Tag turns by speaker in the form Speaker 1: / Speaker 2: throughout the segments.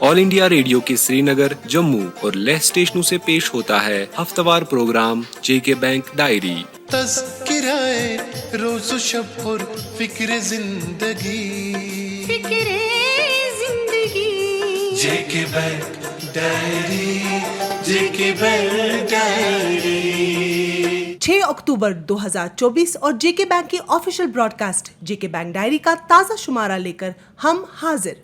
Speaker 1: All India radio के श्रीनगर, जम्मू और लेह स्टेशनों से पेश होता है हफ्तावार प्रोग्राम जेके बैंक डायरी।
Speaker 2: तज़किराए रोज़ व शब और फिक्र जिंदगी जेके बैंक डायरी, जेके बैंक डायरी।
Speaker 3: 6 अक्टूबर 2024 और जेके बैंक की ऑफिशियल ब्रॉडकास्ट जेके बैंक डायरी का ताज़ा शुमारा लेकर हम हाजिर।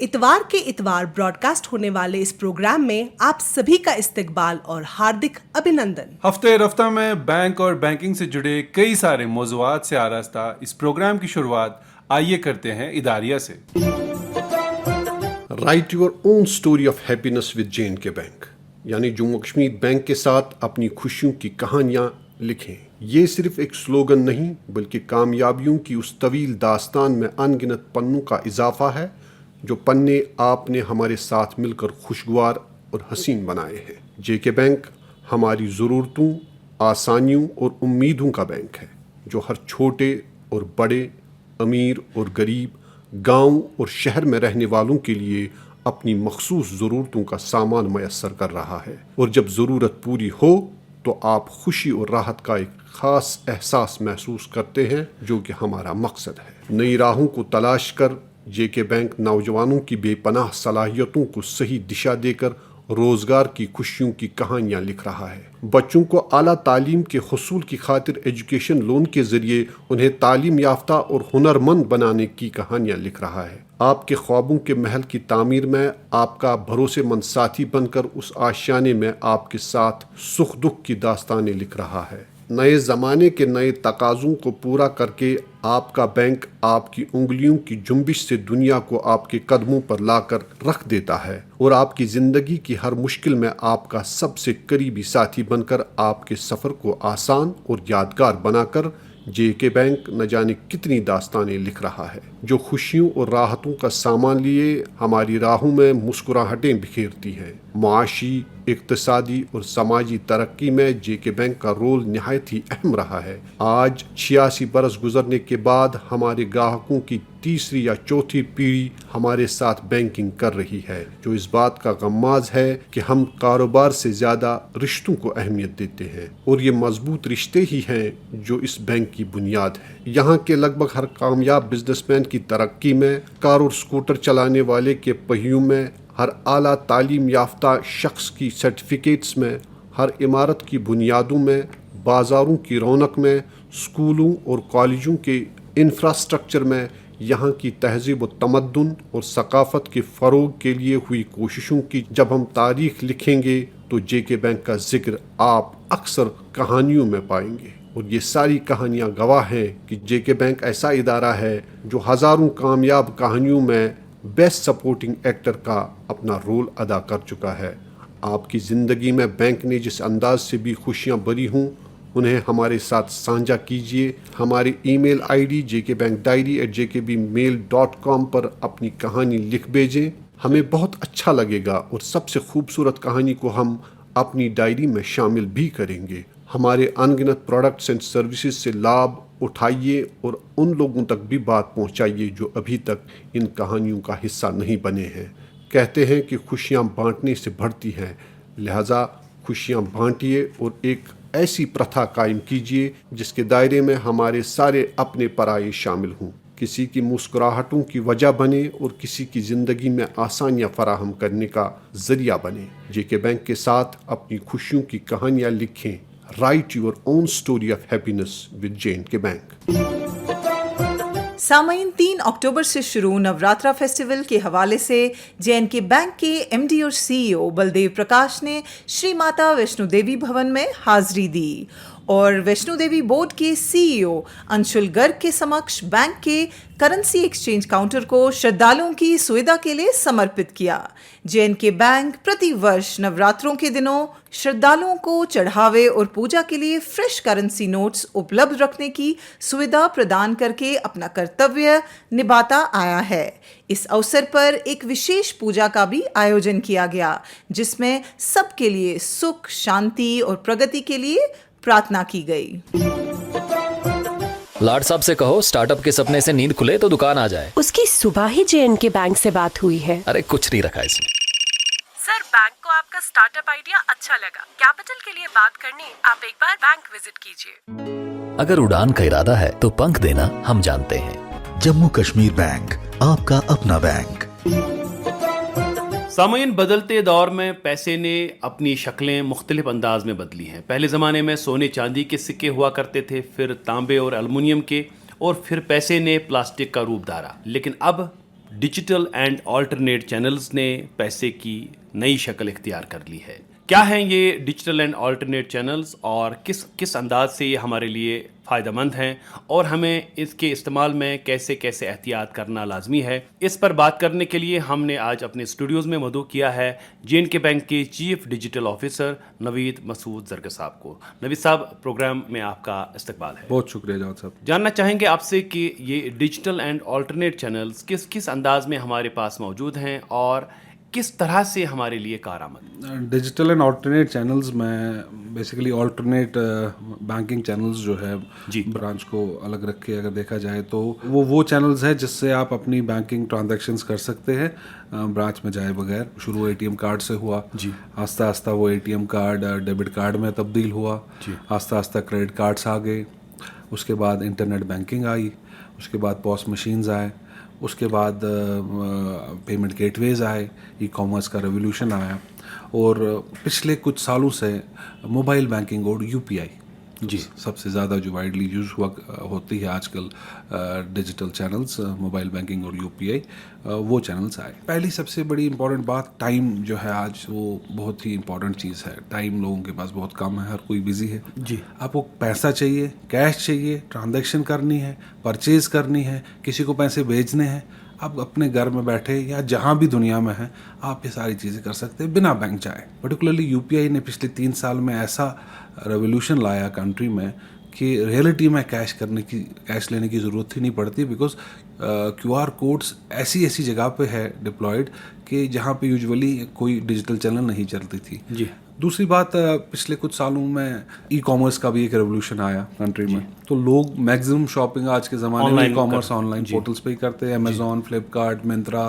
Speaker 3: इतवार के इतवार ब्रॉडकास्ट होने वाले इस प्रोग्राम में आप सभी का इस्तकबाल और हार्दिक अभिनंदन।
Speaker 4: हफ्ते रफ्ता में बैंक और बैंकिंग से जुड़े कई सारे मौज़ूआत से आरास्ता इस प्रोग्राम की शुरुआत आइए करते हैं इदारिया से।
Speaker 5: Right your own story of happiness with J and K bank, यानी जम्मू कश्मीर बैंक के साथ अपनी खुशियों की कहानियां लिखें। ये सिर्फ एक स्लोगन नहीं बल्कि कामयाबियों की उस तवील दास्तान में अनगिनत पन्नों का इजाफा है जो पन्ने आपने हमारे साथ मिलकर खुशगवार और हसीन बनाए हैं। जेके बैंक हमारी ज़रूरतों, आसानियों और उम्मीदों का बैंक है जो हर छोटे और बड़े, अमीर और गरीब, गांव और शहर में रहने वालों के लिए अपनी मखसूस ज़रूरतों का सामान मैसर कर रहा है। और जब ज़रूरत पूरी हो तो आप खुशी और राहत का एक ख़ास एहसास महसूस करते हैं जो कि हमारा मकसद है। नई राहों को तलाश कर जेके बैंक नौजवानों की बेपनाह सलाहियतों को सही दिशा देकर रोज़गार की खुशियों की कहानियाँ लिख रहा है। बच्चों को आला तालीम के हुसूल की खातिर एजुकेशन लोन के ज़रिए उन्हें तालीम याफ्ता और हुनरमंद बनाने की कहानियाँ लिख रहा है। आपके ख्वाबों के महल की तामीर में आपका भरोसेमंद साथी बनकर उस आशियाने में आपके साथ सुख दुख की दास्तानें लिख रहा है। नए ज़माने के नए तकाज़ों को पूरा करके आपका बैंक आपकी उंगलियों की जुम्बिश से दुनिया को आपके कदमों पर लाकर रख देता है और आपकी ज़िंदगी की हर मुश्किल में आपका सबसे करीबी साथी बनकर आपके सफ़र को आसान और यादगार बनाकर जेके बैंक न जाने कितनी दास्तानें लिख रहा है जो खुशियों और राहतों का सामान लिए हमारी राहों में मुस्कुराहटें बिखेरती हैं। मुआशी, इक़्तिसादी और समाजी तरक्की में जेके बैंक का रोल निहायत ही अहम रहा है। आज 86 बरस गुजरने के बाद हमारे ग्राहकों की तीसरी या चौथी पीढ़ी हमारे साथ बैंकिंग कर रही है जो इस बात का गम्माज है कि हम कारोबार से ज़्यादा रिश्तों को अहमियत देते हैं और ये मजबूत रिश्ते ही हैं जो इस बैंक की बुनियाद है। यहाँ के लगभग हर कामयाब बिजनेसमैन की तरक्की में, कार और स्कूटर चलाने वाले के पहियों में, हर आला तालीम याफ्ता शख्स की सर्टिफिकेट्स में, हर इमारत की बुनियादों में, बाज़ारों की रौनक में, स्कूलों और कॉलेजों के इंफ्रास्ट्रक्चर में, यहाँ की तहज़ीब व तमद्दुन और सकाफ़त के फ़रोग के लिए हुई कोशिशों की जब हम तारीख़ लिखेंगे तो जेके बैंक का जिक्र आप अक्सर कहानियों में पाएंगे। और ये सारी कहानियाँ गवाह हैं कि जेके बैंक ऐसा इदारा है जो हज़ारों कामयाब कहानियों में बेस्ट सपोर्टिंग एक्टर का अपना रोल अदा कर चुका है। आपकी ज़िंदगी में बैंक ने जिस अंदाज से भी खुशियाँ भरी हों उन्हें हमारे साथ साझा कीजिए। हमारी ईमेल आईडी jkbankdiary@jkbmail.com पर अपनी कहानी लिख भेजें। हमें बहुत अच्छा लगेगा और सबसे खूबसूरत कहानी को हम अपनी डायरी में शामिल भी करेंगे। हमारे अनगिनत प्रोडक्ट्स एंड सर्विसेज से लाभ उठाइए और उन लोगों तक भी बात पहुंचाइए जो अभी तक इन कहानियों का हिस्सा नहीं बने हैं। कहते हैं कि खुशियां बांटने से बढ़ती हैं, लिहाजा खुशियां बांटिए और एक ऐसी प्रथा कायम कीजिए जिसके दायरे में हमारे सारे अपने पराये शामिल हों, किसी की मुस्कुराहटों की वजह बने और किसी की ज़िंदगी में आसानियां फराहम करने का ज़रिया बने। जेके बैंक के साथ अपनी खुशियों की कहानियां लिखें। Write your own story of happiness with J and K bank.
Speaker 6: सामईन 3 अक्टूबर से शुरू नवरात्रा फेस्टिवल के हवाले से जे.एंड.के बैंक के एमडी और सीईओ बलदेव प्रकाश ने श्री माता वैष्णो देवी भवन में हाजिरी दी और वैष्णो देवी बोर्ड के सीईओ अंशुल गर्ग के समक्ष बैंक के करेंसी एक्सचेंज काउंटर को श्रद्धालुओं की सुविधा के लिए समर्पित किया। जे.एंड.के बैंक प्रति वर्ष नवरात्रों के दिनों श्रद्धालुओं को चढ़ावे और पूजा के लिए फ्रेश करेंसी नोट्स उपलब्ध रखने की सुविधा प्रदान करके अपना कर्तव्य निभाता आया है। इस अवसर पर एक विशेष पूजा का भी आयोजन किया गया जिसमें सबके लिए सुख, शांति और प्रगति के लिए प्रार्थना की गई।
Speaker 7: लाड साहब से कहो स्टार्टअप के सपने से नींद खुले तो दुकान आ जाए।
Speaker 8: उसकी सुबह ही JNK बैंक से बात हुई है।
Speaker 7: अरे कुछ नहीं रखा इसमें।
Speaker 8: सर, बैंक को आपका स्टार्टअप आइडिया अच्छा लगा। कैपिटल के लिए बात करनी, आप एक बार बैंक विजिट कीजिए।
Speaker 7: अगर उड़ान का इरादा है तो पंख देना हम जानते हैं।
Speaker 9: जम्मू कश्मीर बैंक, आपका अपना बैंक।
Speaker 10: सामाइन, बदलते दौर में पैसे ने अपनी शक्लें मुख्तलिफ अंदाज में बदली हैं। पहले ज़माने में सोने चांदी के सिक्के हुआ करते थे, फिर तांबे और एल्युमिनियम के, और फिर पैसे ने प्लास्टिक का रूप धारा। लेकिन अब डिजिटल एंड अल्टरनेट चैनल्स ने पैसे की नई शक्ल इख्तियार कर ली है। क्या हैं ये डिजिटल एंड अल्टरनेट चैनल्स और किस अंदाज से ये हमारे लिए फ़ायदेमंद हैं, और हमें इसके इस्तेमाल में कैसे कैसे एहतियात करना लाजमी है, इस पर बात करने के लिए हमने आज अपने स्टूडियोज़ में मदऊ किया है JNK बैंक के chief digital officer Naveed Masood Zargar साहब को। नवीद साहब, प्रोग्राम में आपका इस्तकबाल है।
Speaker 4: बहुत शुक्रिया जावेद साहब।
Speaker 10: जानना चाहेंगे आपसे कि ये डिजिटल एंड अल्टरनेट चैनल्स किस अंदाज में हमारे पास मौजूद हैं और किस तरह से हमारे लिए कारआमद।
Speaker 4: डिजिटल एंड अल्टरनेट चैनल्स में बेसिकली अल्टरनेट बैंकिंग चैनल्स जो है
Speaker 10: जी,
Speaker 4: ब्रांच को अलग रख के अगर देखा जाए तो वो चैनल्स हैं जिससे आप अपनी बैंकिंग ट्रांजैक्शंस कर सकते हैं ब्रांच में जाए बगैर। शुरू ATM कार्ड से हुआ जी, आस्ता आस्ता वो ATM कार्ड डेबिट कार्ड में तब्दील हुआ जी, आस्ता आस्ता क्रेडिट कार्ड्स आ गए, उसके बाद इंटरनेट बैंकिंग आई, उसके बाद पॉस मशीन्स आए, उसके बाद पेमेंट गेटवेज आए, ई-कॉमर्स का रेवोल्यूशन आया, और पिछले कुछ सालों से मोबाइल बैंकिंग और UPI जी सबसे ज़्यादा जो वाइडली यूज़ होती है आजकल डिजिटल चैनल्स, मोबाइल बैंकिंग और UPI, वो चैनल्स आए। पहली सबसे बड़ी इंपॉर्टेंट बात, टाइम जो है आज वो बहुत ही इंपॉर्टेंट चीज़ है। टाइम लोगों के पास बहुत कम है, हर कोई बिजी है जी। आपको पैसा चाहिए, कैश चाहिए, ट्रांजैक्शन करनी है, परचेज करनी है, किसी को पैसे भेजने हैं, आप अपने घर में बैठे या जहाँ भी दुनिया में हैं आप ये सारी चीज़ें कर सकते हैं बिना बैंक जाए। पर्टिकुलरली UPI ने पिछले 3 साल में ऐसा रेवोल्यूशन लाया कंट्री में कि रियलिटी में कैश लेने की ज़रूरत ही नहीं पड़ती, बिकॉज QR कोड्स ऐसी जगह पे है डिप्लॉयड कि जहाँ पे यूजुअली कोई डिजिटल चैनल नहीं चलती थी जी। दूसरी बात, पिछले कुछ सालों में ई-कॉमर्स का भी एक रेवोल्यूशन आया कंट्री में, तो लोग मैक्सिमम शॉपिंग आज के ज़माने में ई-कॉमर्स ऑनलाइन पोर्टल्स पे ही करते हैं। अमेजोन, फ्लिपकार्ट, मिंत्रा,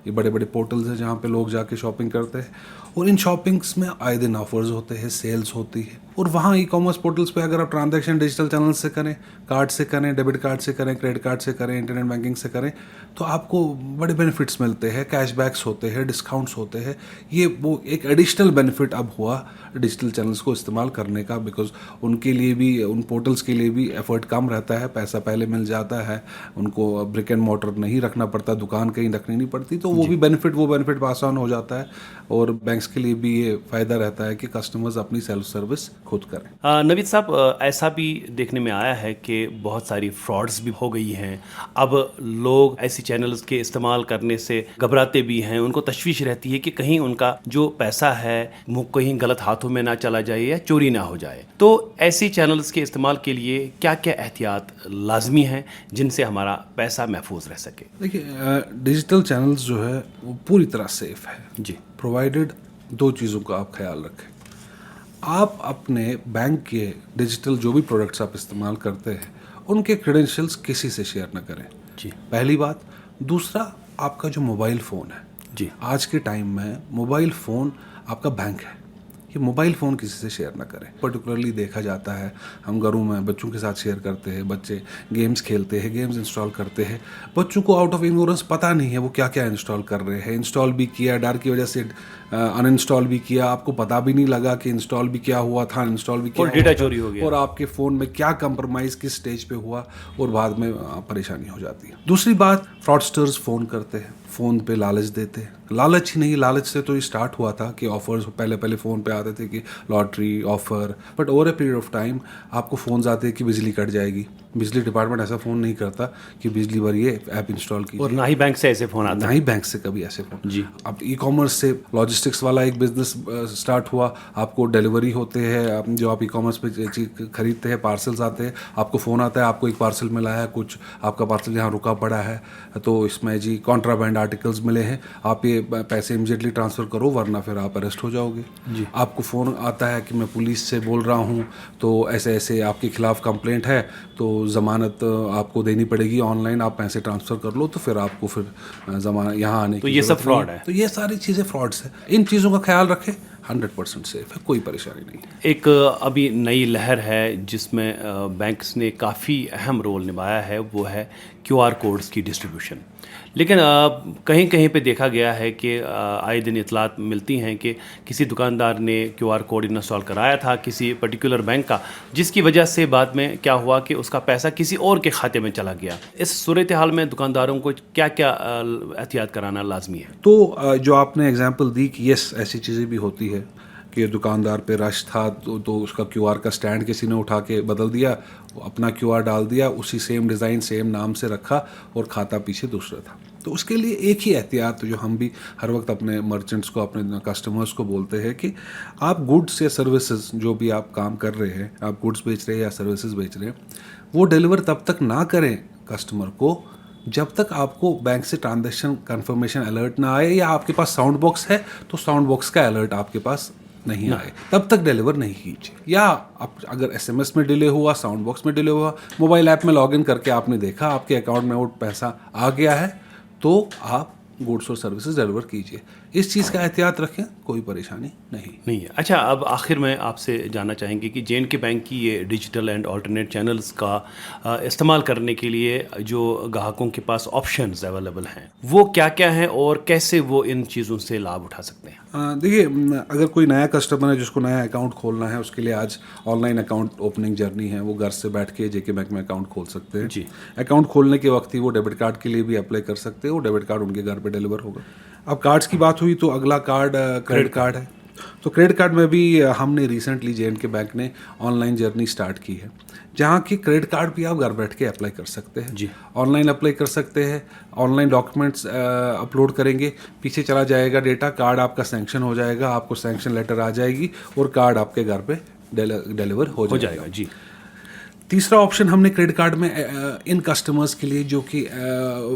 Speaker 4: ये बड़े बड़े पोर्टल्स हैं जहाँ पे लोग जाके शॉपिंग करते हैं, और इन शॉपिंग्स में आए दिन ऑफर्स होते हैं, सेल्स होती है, और वहाँ ई-कॉमर्स पोर्टल्स पे अगर आप ट्रांजैक्शन डिजिटल चैनल से करें, कार्ड से करें, डेबिट कार्ड से करें, क्रेडिट कार्ड से करें, इंटरनेट बैंकिंग से करें, तो आपको बड़े बेनिफिट्स मिलते हैं, कैशबैक्स होते हैं, डिस्काउंट्स होते हैं। ये वो एक एडिशनल बेनिफिट अब हुआ डिजिटल चैनल्स को इस्तेमाल करने का, बिकॉज उनके लिए भी, उन पोर्टल्स के लिए भी एफर्ट कम रहता है, पैसा पहले मिल जाता है, उनको ब्रिक एंड मॉर्टर नहीं रखना पड़ता, दुकान कहीं रखनी नहीं पड़ती, तो वो बेनिफिट पास ऑन हो जाता है, और बैंक्स के लिए भी ये फ़ायदा रहता है कि कस्टमर्स अपनी सेल्फ सर्विस खुद करें।
Speaker 10: नवीद साहब, ऐसा भी देखने में आया है कि बहुत सारी फ्रॉड्स भी हो गई हैं। अब लोग ऐसी चैनल्स के इस्तेमाल करने से घबराते भी हैं, उनको तशवीश रहती है कि कहीं उनका जो पैसा है वो कहीं गलत हाथों में ना चला जाए या चोरी ना हो जाए। तो ऐसी चैनल्स के इस्तेमाल के लिए क्या क्या एहतियात लाजमी हैं जिनसे हमारा पैसा महफूज रह सके?
Speaker 4: देखिए, डिजिटल चैनल्स जो है वो पूरी तरह सेफ है जी, प्रोवाइडेड 2 चीज़ों का आप ख्याल रखें। आप अपने बैंक के डिजिटल जो भी प्रोडक्ट्स आप इस्तेमाल करते हैं उनके क्रेडेंशियल्स किसी से शेयर ना करें जी, पहली बात। दूसरा, आपका जो मोबाइल फ़ोन है जी, आज के टाइम में मोबाइल फ़ोन आपका बैंक है, ये मोबाइल फ़ोन किसी से शेयर ना करें। पर्टिकुलरली देखा जाता है, हम घरों में बच्चों के साथ शेयर करते हैं, बच्चे गेम्स खेलते हैं, गेम्स इंस्टॉल करते हैं, बच्चों को आउट ऑफ इग्नोरेंस पता नहीं है वो क्या क्या इंस्टॉल कर रहे हैं, इंस्टॉल भी किया, डर की वजह से अनइंस्टॉल भी किया, आपको पता भी नहीं लगा कि इंस्टॉल भी क्या हुआ था, इंस्टॉल भी किया,
Speaker 10: और डेटा चोरी हो गया,
Speaker 4: और आपके फ़ोन में क्या कंप्रोमाइज़ किस स्टेज पे हुआ, और बाद में परेशानी हो जाती है। दूसरी बात, फ्रॉडस्टर्स फ़ोन करते हैं, फ़ोन पे लालच देते हैं। लालच ही नहीं, लालच से तो ये स्टार्ट हुआ था कि ऑफर्स पहले फ़ोन पे आते थे कि lottery offer, but over a period of time आपको फ़ोन्स आते हैं कि बिजली कट जाएगी। बिजली डिपार्टमेंट ऐसा फ़ोन नहीं करता कि बिजली भरिए, ऐप इंस्टॉल कीजिए,
Speaker 10: और ना ही बैंक से ऐसे फ़ोन आते,
Speaker 4: ना ही बैंक से कभी ऐसे फ़ोन
Speaker 10: जी।
Speaker 4: अब ई-कॉमर्स से लॉजिस्टिक्स वाला एक बिजनेस स्टार्ट हुआ, आपको डिलीवरी होते हैं, जो आप ई-कॉमर्स पे चीज़ खरीदते हैं, पार्सल्स आते हैं, आपको फ़ोन आता है, आपको एक पार्सल मिला है, कुछ आपका पार्सल यहाँ रुका पड़ा है, तो इसमें जी कॉन्ट्राबैंड आर्टिकल्स मिले हैं, आप ये पैसे इमीडिएटली ट्रांसफ़र करो वरना फिर आप अरेस्ट हो जाओगे। आपको फ़ोन आता है कि मैं पुलिस से बोल रहा हूँ, तो ऐसे ऐसे आपके खिलाफ़ कंप्लेंट है, तो ज़मानत आपको देनी पड़ेगी, ऑनलाइन आप पैसे ट्रांसफ़र कर लो, तो फिर आपको फिर ज़मानत यहाँ आने
Speaker 10: तो
Speaker 4: की
Speaker 10: ये सब
Speaker 4: ज़रूरत
Speaker 10: फ्रॉड
Speaker 4: नहीं।
Speaker 10: है।
Speaker 4: तो ये सारी चीज़ें फ्रॉड्स है। इन चीज़ों का ख्याल रखें, 100% सेफ है, कोई परेशानी नहीं है।
Speaker 10: एक अभी नई लहर है जिसमें बैंक्स ने काफ़ी अहम रोल निभाया है, वो है QR कोड्स की डिस्ट्रीब्यूशन। लेकिन कहीं कहीं पे देखा गया है कि आए दिन इतलात मिलती हैं कि किसी दुकानदार ने QR कोड इंस्टॉल कराया था किसी पर्टिकुलर बैंक का, जिसकी वजह से बाद में क्या हुआ कि उसका पैसा किसी और के खाते में चला गया। इस सूरत हाल में दुकानदारों को क्या क्या एहतियात कराना लाजमी है?
Speaker 4: तो जो आपने एग्जांपल दी कि यस ऐसी चीज़ें भी होती है कि दुकानदार पे रश था तो उसका QR का स्टैंड किसी ने उठा के बदल दिया, अपना QR डाल दिया, उसी सेम डिज़ाइन सेम नाम से रखा और खाता पीछे दूसरा था। तो उसके लिए एक ही एहतियात जो हम भी हर वक्त अपने मर्चेंट्स को, अपने कस्टमर्स को बोलते हैं कि आप गुड्स या सर्विसेज जो भी आप काम कर रहे हैं, आप गुड्स बेच रहे हैं या सर्विसेज बेच रहे हैं, वो डिलीवर तब तक ना करें कस्टमर को जब तक आपको बैंक से ट्रांजैक्शन कंफर्मेशन अलर्ट ना आए, या आपके पास साउंड बॉक्स है तो साउंड बॉक्स का अलर्ट आपके पास नहीं आए, तब तक डिलीवर नहीं कीजिए। या आप अगर SMS में डिले हुआ, साउंड बॉक्स में डिले हुआ, मोबाइल ऐप में लॉगिन करके आपने देखा आपके अकाउंट में वो पैसा आ गया है, तो आप गुड्स और सर्विसेज डिलीवर कीजिए। इस चीज़ का एहतियात रखें, कोई परेशानी नहीं
Speaker 10: है। अच्छा, अब आखिर में आपसे जानना चाहेंगे कि J&K बैंक की ये डिजिटल एंड ऑल्टरनेट चैनल्स का इस्तेमाल करने के लिए जो ग्राहकों के पास ऑप्शंस अवेलेबल हैं वो क्या क्या हैं और कैसे वो इन चीज़ों से लाभ उठा सकते हैं?
Speaker 4: देखिए, अगर कोई नया कस्टमर है जिसको नया अकाउंट खोलना है, उसके लिए आज ऑनलाइन अकाउंट ओपनिंग जर्नी है। वो घर से बैठ के JK बैंक में अकाउंट खोल सकते हैं।
Speaker 10: जी।
Speaker 4: अकाउंट खोलने के वक्त ही वो डेबिट कार्ड के लिए भी अप्लाई कर सकते हैं, वो डेबिट कार्ड उनके घर पे डिलीवर होगा। अब कार्ड्स की बात हुई तो अगला कार्ड क्रेडिट कार्ड है। तो क्रेडिट कार्ड में भी हमने रिसेंटली J&K बैंक ने ऑनलाइन जर्नी स्टार्ट की है, जहाँ की क्रेडिट कार्ड भी आप घर बैठ के अप्लाई कर सकते हैं।
Speaker 10: जी।
Speaker 4: ऑनलाइन अप्लाई कर सकते हैं, ऑनलाइन डॉक्यूमेंट्स अपलोड करेंगे, पीछे चला जाएगा डेटा, कार्ड आपका सैंक्शन हो जाएगा, आपको सैंक्शन लेटर आ जाएगी और कार्ड आपके घर पे डिलीवर हो जाएगा।
Speaker 10: जी।
Speaker 4: तीसरा ऑप्शन हमने क्रेडिट कार्ड में इन कस्टमर्स के लिए जो कि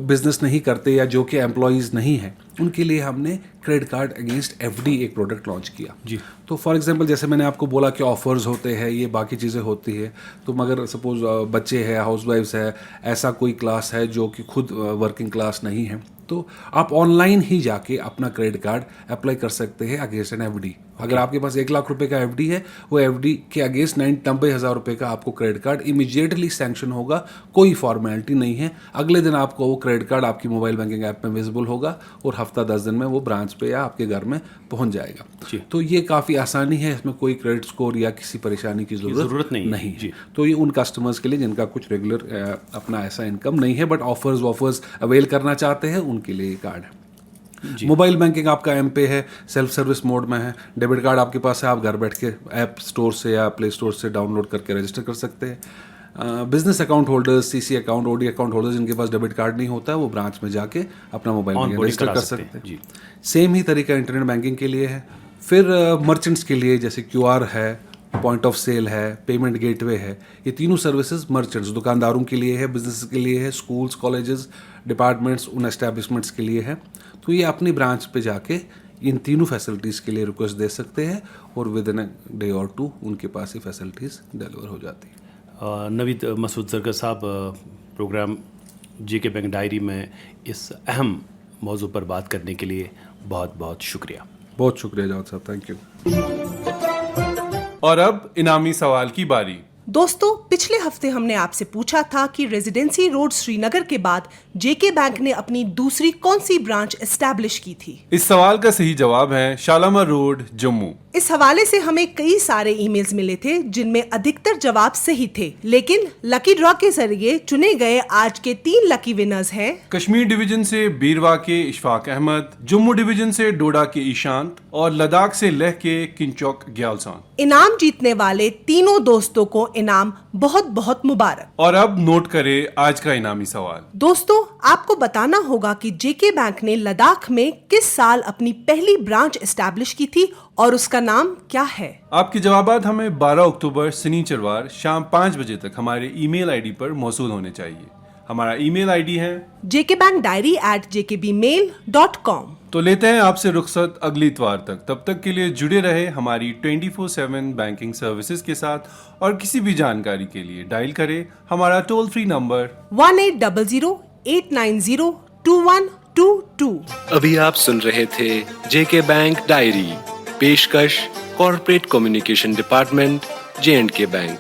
Speaker 4: बिजनेस नहीं करते या जो कि एम्प्लॉयज़ नहीं है, उनके लिए हमने क्रेडिट कार्ड अगेंस्ट FD एक प्रोडक्ट लॉन्च किया।
Speaker 10: जी।
Speaker 4: तो फॉर एग्जांपल जैसे मैंने आपको बोला कि ऑफर्स होते हैं, ये बाकी चीज़ें होती है, तो मगर सपोज बच्चे हैं, हाउसवाइफ्स है, ऐसा कोई क्लास है जो कि खुद वर्किंग क्लास नहीं है, तो आप ऑनलाइन ही जाके अपना क्रेडिट कार्ड अप्लाई कर सकते हैं अगेंस्ट एन FD। अगर आपके पास 1 लाख रुपए का FD है, वो FD के अगेंस्ट 90,000 रुपये का आपको क्रेडिट कार्ड इमीडिएटली सैंक्शन होगा, कोई फॉर्मेलिटी नहीं है। अगले दिन आपको वो क्रेडिट कार्ड आपकी मोबाइल बैंकिंग ऐप में विजिबल होगा और हफ्ता 10 दिन में वो ब्रांच पे या आपके घर में पहुंच जाएगा।
Speaker 10: जी।
Speaker 4: तो ये काफ़ी आसानी है, इसमें कोई क्रेडिट स्कोर या किसी परेशानी की ज़रूरत
Speaker 10: नहीं
Speaker 4: है। तो ये उन कस्टमर्स के लिए जिनका कुछ रेगुलर अपना ऐसा इनकम नहीं है बट ऑफर्स अवेल करना चाहते हैं, उनके लिए ये कार्ड है। मोबाइल बैंकिंग आपका M-Pay है, सेल्फ सर्विस मोड में है, डेबिट कार्ड आपके पास है, आप घर बैठ के ऐप स्टोर से या प्ले स्टोर से डाउनलोड करके रजिस्टर कर सकते हैं। Business account holders, CC account, OD account holders जिनके पास डेबिट कार्ड नहीं होता है, वो ब्रांच में जाके अपना मोबाइल बैंकिंग रजिस्टर कर सकते हैं। सेम ही तरीका इंटरनेट बैंकिंग के लिए है। फिर मर्चेंट्स के लिए जैसे QR है, पॉइंट ऑफ सेल है, पेमेंट गेटवे है, ये तीनों सर्विसेज मर्चेंट्स दुकानदारों के लिए है, बिजनेस के लिए है, स्कूल्स, कॉलेजेस, डिपार्टमेंट्स, उन एस्टैब्लिशमेंट्स के लिए है। तो ये अपनी ब्रांच पे जाके इन तीनों फैसिलिटीज़ के लिए रिक्वेस्ट दे सकते हैं और विद इन अ डे और 2 उनके पास ये फैसिलिटीज़ डिलीवर हो जाती है।
Speaker 10: नवीद मसूद ज़रगर साहब, प्रोग्राम JK बैंक डायरी में इस अहम मौजू पर बात करने के लिए बहुत बहुत शुक्रिया।
Speaker 4: बहुत शुक्रिया जावेद साहब, थैंक यू।
Speaker 11: और अब इनामी सवाल की बारी।
Speaker 3: दोस्तों, पिछले हफ्ते हमने आपसे पूछा था कि रेजिडेंसी रोड श्रीनगर के बाद JK बैंक ने अपनी दूसरी कौन सी ब्रांच एस्टैब्लिश की थी।
Speaker 11: इस सवाल का सही जवाब है शालामार रोड, जम्मू।
Speaker 3: इस हवाले से हमें कई सारे ईमेल्स मिले थे जिनमें अधिकतर जवाब सही थे, लेकिन लकी ड्रॉ के जरिए चुने गए आज के 3 लकी विनर्स हैं
Speaker 11: कश्मीर डिवीजन से बीरवा के इशफाक अहमद, जम्मू डिवीजन से डोडा के ईशांत और लद्दाख से लेह के किंचौक ग्यालसान।
Speaker 3: इनाम जीतने वाले तीनों दोस्तों को इनाम बहुत बहुत मुबारक।
Speaker 11: और अब नोट करें आज का इनामी सवाल।
Speaker 3: दोस्तों, आपको बताना होगा कि JK बैंक ने लद्दाख में किस साल अपनी पहली ब्रांच एस्टैब्लिश की थी और उसका नाम क्या है।
Speaker 11: आपके जवाबात हमें 12 अक्टूबर शनिचरवार शाम 5 बजे तक हमारे ईमेल आईडी पर मौसूल होने चाहिए। हमारा ईमेल आईडी है
Speaker 3: jkbankdiary@jkbmail.com।
Speaker 11: तो लेते हैं आपसे रुखसत अगली इतवार तक। तब तक के लिए जुड़े रहे हमारी 24/7 बैंकिंग सर्विसेज के साथ और किसी भी जानकारी के लिए डायल करें हमारा टोल फ्री नंबर
Speaker 3: 1800-890-2122।
Speaker 1: अभी आप सुन रहे थे जेके बैंक डायरी, पेशकश corporate communication department, J&K bank.